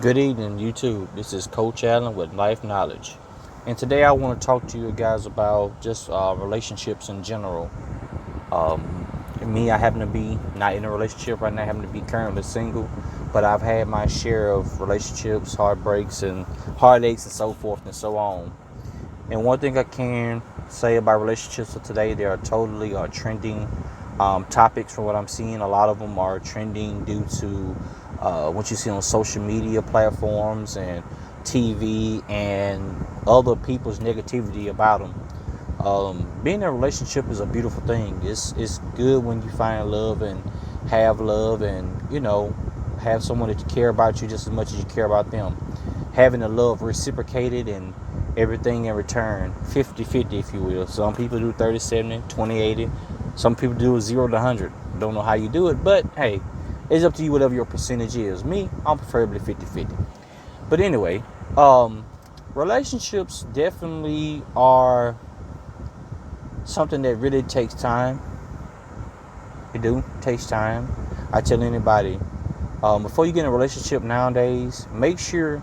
Good evening, YouTube. This is Coach Allen with Life Knowledge. And today I want to talk to you guys about just relationships in general. Me, I happen to be not in a relationship right now, I happen to be currently single, but I've had my share of relationships, heartbreaks, and heartaches, and so forth and so on. And one thing I can say about relationships of today, they are totally trending topics from what I'm seeing. A lot of them are trending due to what you see on social media platforms and TV and other people's negativity about them. Being in a relationship is a beautiful thing. It's good when you find love and have love and, have someone that care about you just as much as you care about them. Having the love reciprocated and everything in return, 50-50, if you will. Some people do 30-70, 20-80. Some people do 0 to 100. Don't know how you do it, but hey, it's up to you whatever your percentage is. Me, I'm preferably 50-50. But anyway, relationships definitely are something that really takes time. It takes time. I tell anybody, before you get in a relationship nowadays, make sure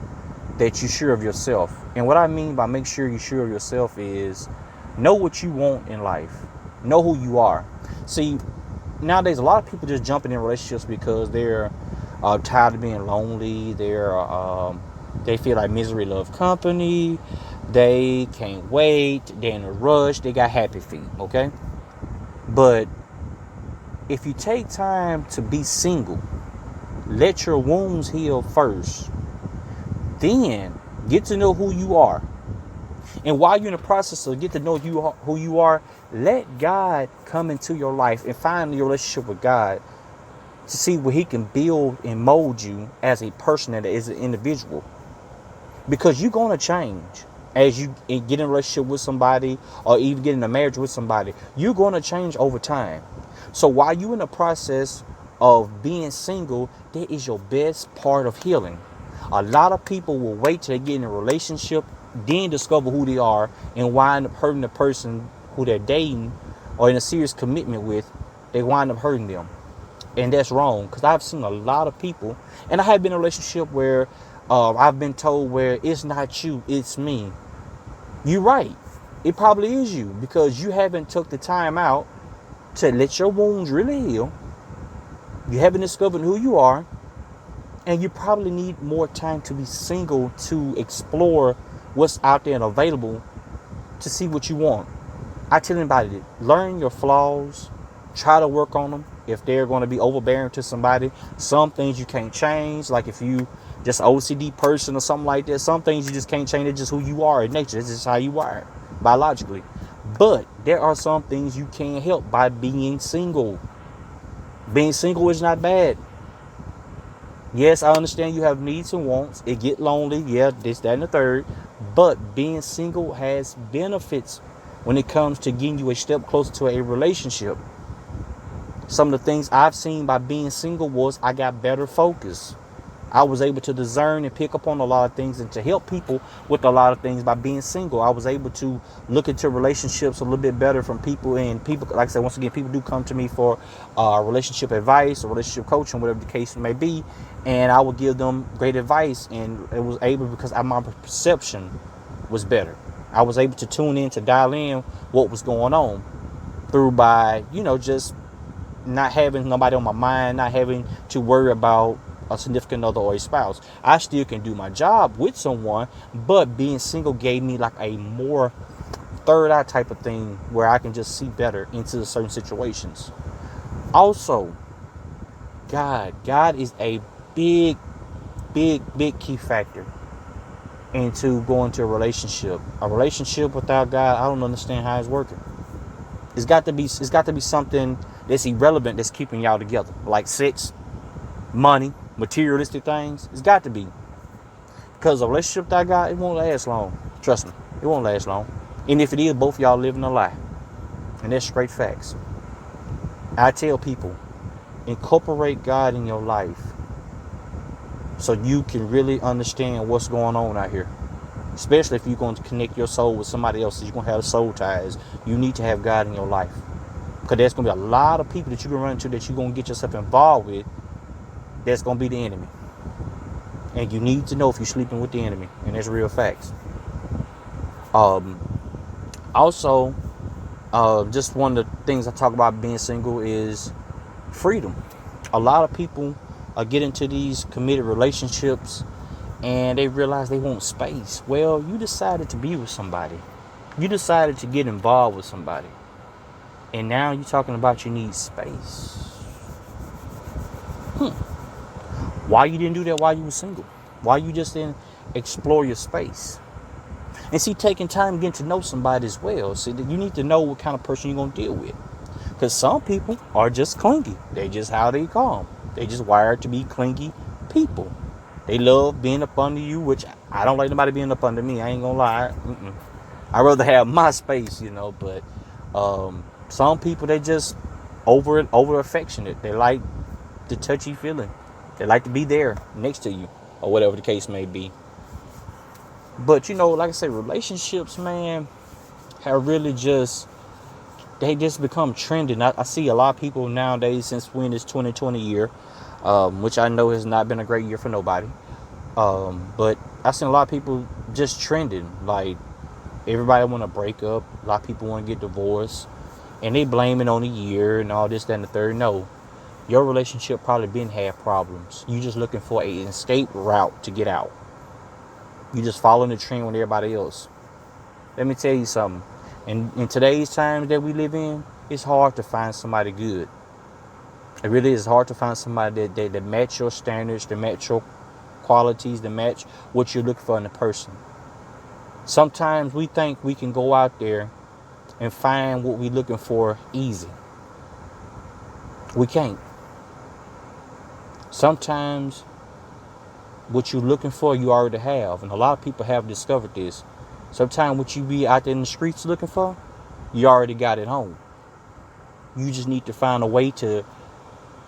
that you're sure of yourself. And what I mean by make sure you're sure of yourself is know what you want in life. Know who you are. See, nowadays a lot of people just jumping in relationships because they're tired of being lonely. They feel like misery loves company. They can't wait. They're in a rush. They got happy feet. Okay, but if you take time to be single, let your wounds heal first. Then get to know who you are. And while you're in the process of get to know who you are, let God come into your life and find your relationship with God to see where He can build and mold you as a person and as an individual. Because you're going to change as you get in a relationship with somebody or even get in a marriage with somebody. You're going to change over time. So while you're in the process of being single, that is your best part of healing. A lot of people will wait till they get in a relationship, then discover who they are and wind up hurting the person who they're dating or in a serious commitment with. They wind up hurting them. And that's wrong, because I've seen a lot of people, and I have been in a relationship where I've been told where it's not you, it's me. You're right. It probably is you, because you haven't took the time out to let your wounds really heal. You haven't discovered who you are, and you probably need more time to be single to explore what's out there and available to see what you want. I tell anybody, learn your flaws, try to work on them. If they're going to be overbearing to somebody, some things you can't change. Like if you just an OCD person or something like that, some things you just can't change. It's just who you are in nature. It's just how you are biologically. But there are some things you can help by being single. Being single is not bad. Yes, I understand you have needs and wants. It get lonely. Yeah, this, that, and the third. But being single has benefits when it comes to getting you a step closer to a relationship. Some of the things I've seen by being single was I got better focus. I was able to discern and pick up on a lot of things and to help people with a lot of things by being single. I was able to look into relationships a little bit better from people. And people, like I said, once again, people do come to me for relationship advice or relationship coaching, whatever the case may be. And I would give them great advice. And it was able because my perception was better. I was able to tune in, to dial in what was going on through by, just not having nobody on my mind, not having to worry about a significant other or a spouse. I still can do my job with someone, but being single gave me like a more third eye type of thing where I can just see better into certain situations. Also, God is a big, big, big key factor into going to a relationship. A relationship without God, I don't understand how it's working. It's got to be something that's irrelevant that's keeping y'all together, like sex, money, materialistic things. It's got to be, because a relationship that I got, it won't last long. Trust me, it won't last long. And if it is, both of y'all living a lie, and that's straight facts. I tell people, incorporate God in your life so you can really understand what's going on out here. Especially if you're going to connect your soul with somebody else, you're going to have soul ties. You need to have God in your life. Because there's going to be a lot of people that you're going to run into that you're going to get yourself involved with that's going to be the enemy. And you need to know if you're sleeping with the enemy. And that's real facts. Um, Also, just one of the things I talk about being single is freedom. A lot of people get into these committed relationships and they realize they want space. Well, you decided to be with somebody. You decided to get involved with somebody. And now you're talking about you need space. Why you didn't do that while you were single? Why you just didn't explore your space? And see, taking time getting to know somebody as well. See, you need to know what kind of person you're going to deal with. Because some people are just clingy. They just how they come. They just wired to be clingy people. They love being up under you, which I don't like nobody being up under me. I ain't going to lie. I'd rather have my space, But some people, they just over affectionate. They like the touchy feeling. They like to be there next to you or whatever the case may be. But, like I said, relationships, man, have really they just become trending. I see a lot of people nowadays since we're in this 2020 year, which I know has not been a great year for nobody. But I've seen a lot of people just trending. Like, everybody want to break up. A lot of people want to get divorced. And they blame it on the year and all this, that, and the third. No. Your relationship probably been had problems. You just looking for an escape route to get out. You just following the trend with everybody else. Let me tell you something. In today's times that we live in, it's hard to find somebody good. It really is hard to find somebody that match your standards, that match your qualities, that match what you're looking for in a person. Sometimes we think we can go out there and find what we're looking for easy. We can't. Sometimes what you're looking for, you already have. And a lot of people have discovered this. Sometimes what you be out there in the streets looking for, you already got it home. You just need to find a way to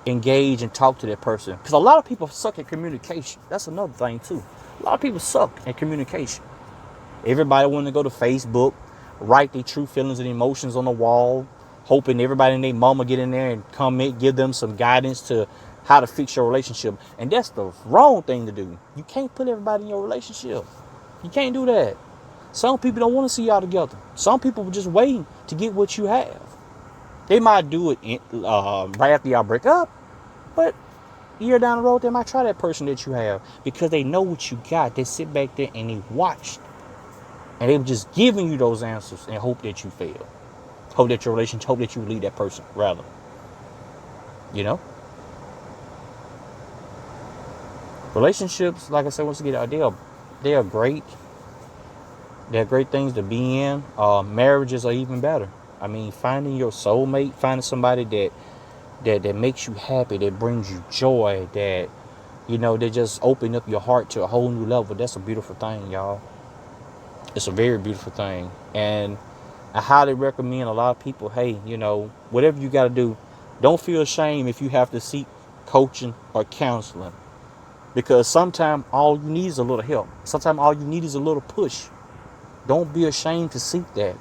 engage and talk to that person. Because a lot of people suck at communication. That's another thing too. A lot of people suck at communication. Everybody want to go to Facebook, write their true feelings and emotions on the wall, hoping everybody and their mama get in there and comment, give them some guidance to how to fix your relationship. And that's the wrong thing to do. You can't put everybody in your relationship. You can't do that. Some people don't want to see y'all together. Some people are just waiting to get what you have. They might do it right after y'all break up, but a year down the road, they might try that person that you have because they know what you got. They sit back there and they watched. And they were just giving you those answers and hope that you fail. Hope that your relationship, hope that you leave that person, rather. Relationships, like I said, once again, they are great. They're great things to be in. Marriages are even better. I mean, finding your soulmate, finding somebody that makes you happy, that brings you joy, that, they just open up your heart to a whole new level. That's a beautiful thing, y'all. It's a very beautiful thing. And I highly recommend a lot of people, hey, whatever you got to do, don't feel ashamed if you have to seek coaching or counseling. Because sometimes all you need is a little help. Sometimes all you need is a little push. Don't be ashamed to seek that.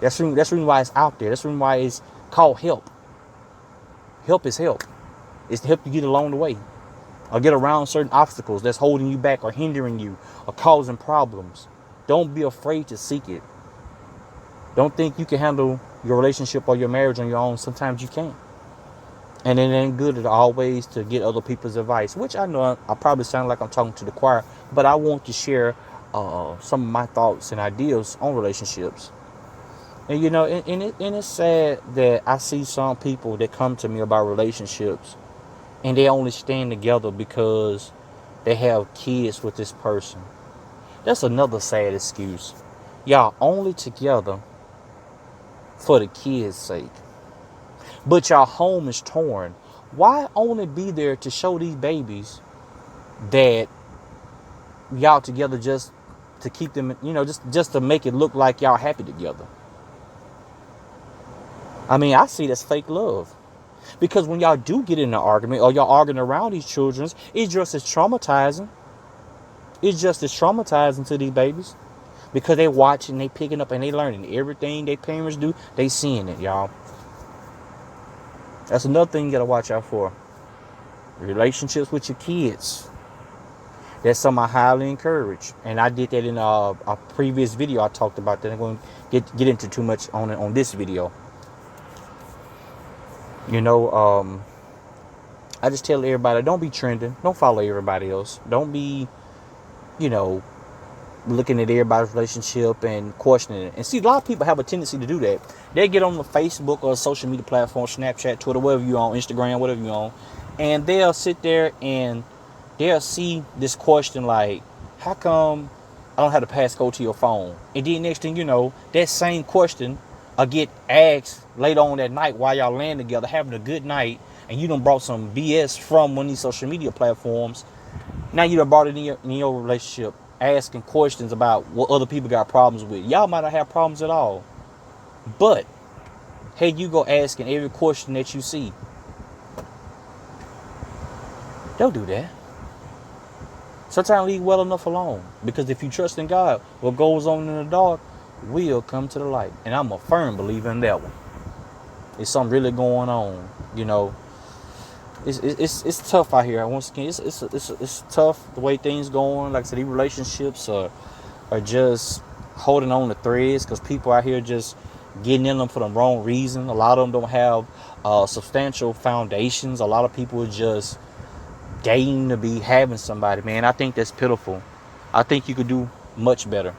That's the reason why it's out there. That's the reason why it's called help. Help is help. It's to help you get along the way. Or get around certain obstacles that's holding you back or hindering you or causing problems. Don't be afraid to seek it. Don't think you can handle your relationship or your marriage on your own. Sometimes you can't. And it ain't good at always to get other people's advice, which I know I probably sound like I'm talking to the choir, but I want to share some of my thoughts and ideas on relationships. And and it's sad that I see some people that come to me about relationships and they only stand together because they have kids with this person. That's another sad excuse. Y'all only together for the kids' sake. But y'all home is torn. Why only be there to show these babies that y'all together just to keep them, just to make it look like y'all happy together? I mean, I see that's fake love. Because when y'all do get in an argument or y'all arguing around these children, it's just as traumatizing. It's just as traumatizing to these babies. Because they watching, they picking up, and they learning everything their parents do. They seeing it, y'all. That's another thing you got to watch out for. Relationships with your kids. That's something I highly encourage. And I did that in a previous video. I talked about that. I'm going to get into too much on this video. You know, I just tell everybody, don't be trending. Don't follow everybody else. Don't be, you know, looking at everybody's relationship and questioning it. And see, a lot of people have a tendency to do that. They get on the Facebook or social media platform, Snapchat, Twitter, whatever you on, Instagram, whatever you on, and they'll sit there and they'll see this question like, how come I don't have the passcode to your phone? And then next thing you know, that same question will get asked later on that night while y'all laying together, having a good night, and you done brought some BS from one of these social media platforms. Now you done brought it in your relationship, asking questions about what other people got problems with. Y'all might not have problems at all. But, hey, you go asking every question that you see. Don't do that. Sometimes leave well enough alone. Because if you trust in God, what goes on in the dark will come to the light. And I'm a firm believer in that one. There's something really going on. You know, it's tough out here. Once again, it's tough the way things going. Like I said, these relationships are just holding on to threads because people out here just getting in them for the wrong reason. A lot of them don't have substantial foundations. A lot of people are just dating to be having somebody. Man, I think that's pitiful. I think you could do much better.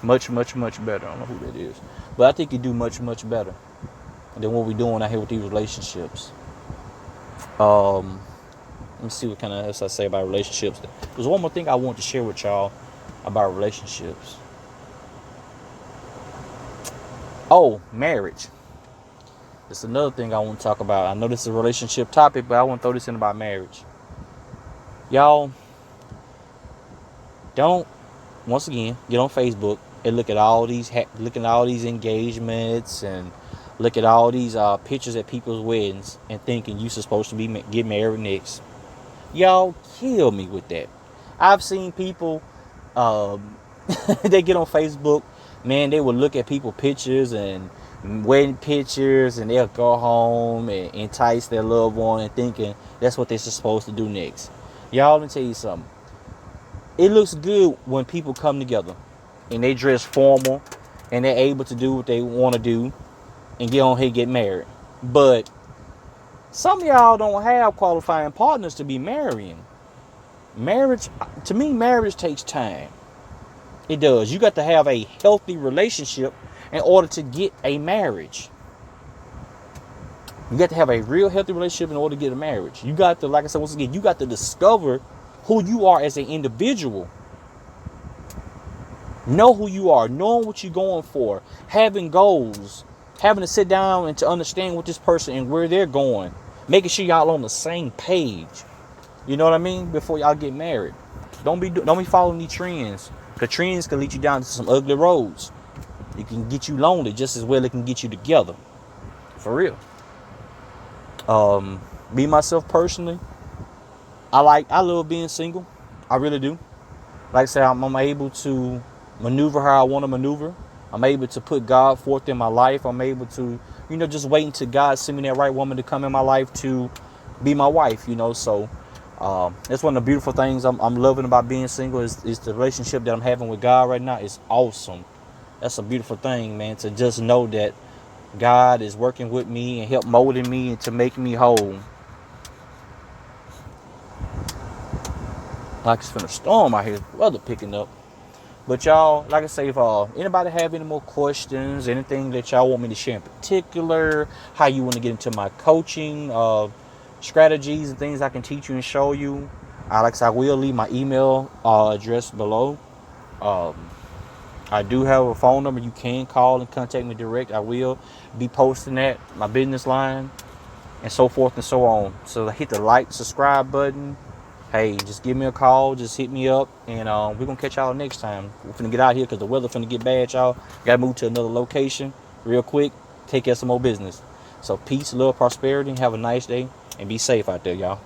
Much better. I don't know who that is. But I think you do much better than what we're doing out here with these relationships. Let me see what kind of else I say about relationships. There's one more thing I want to share with y'all about relationships. Oh, marriage. It's another thing I want to talk about. I know this is a relationship topic, but I want to throw this in about marriage. Y'all, don't, once again, get on Facebook and look at all these engagements and look at all these pictures at people's weddings and thinking you're supposed to get married next. Y'all kill me with that. I've seen people, they get on Facebook, man, they will look at people's pictures and wedding pictures and they'll go home and entice their loved one and thinking that's what they're supposed to do next. Y'all, let me tell you something. It looks good when people come together and they dress formal and they're able to do what they want to do and get on here and get married. But some of y'all don't have qualifying partners to be marrying. Marriage, to me, marriage takes time. It does. You got to have a healthy relationship in order to get a marriage. You got to have a real healthy relationship in order to get a marriage. You got to, like I said, once again, you got to discover who you are as an individual. Know who you are, knowing what you're going for, having goals, having to sit down and to understand what this person and where they're going, making sure y'all on the same page. You know what I mean? Before y'all get married, don't be following these trends. Cause trends can lead you down to some ugly roads. It can get you lonely just as well. It can get you together, for real. Me myself personally, I love being single. I really do. Like I said, I'm able to maneuver how I want to maneuver. I'm able to put God forth in my life. I'm able to, just wait until God send me that right woman to come in my life to be my wife, So that's one of the beautiful things I'm loving about being single is the relationship that I'm having with God right now. It's awesome. That's a beautiful thing, man, to just know that God is working with me and help molding me and to make me whole. Like it's finna storm out here, weather picking up. But y'all, like I say, if anybody have any more questions, anything that y'all want me to share in particular, how you want to get into my coaching strategies and things I can teach you and show you, like I said, I will leave my email address below. I do have a phone number you can call and contact me direct. I will be posting that, my business line, and so forth and so on. So hit the like, subscribe button. Hey, just give me a call, just hit me up, and we're going to catch y'all next time. We're finna get out here because the weather finna get bad, y'all. Got to move to another location real quick, take care of some more business. So peace, love, prosperity, have a nice day, and be safe out there, y'all.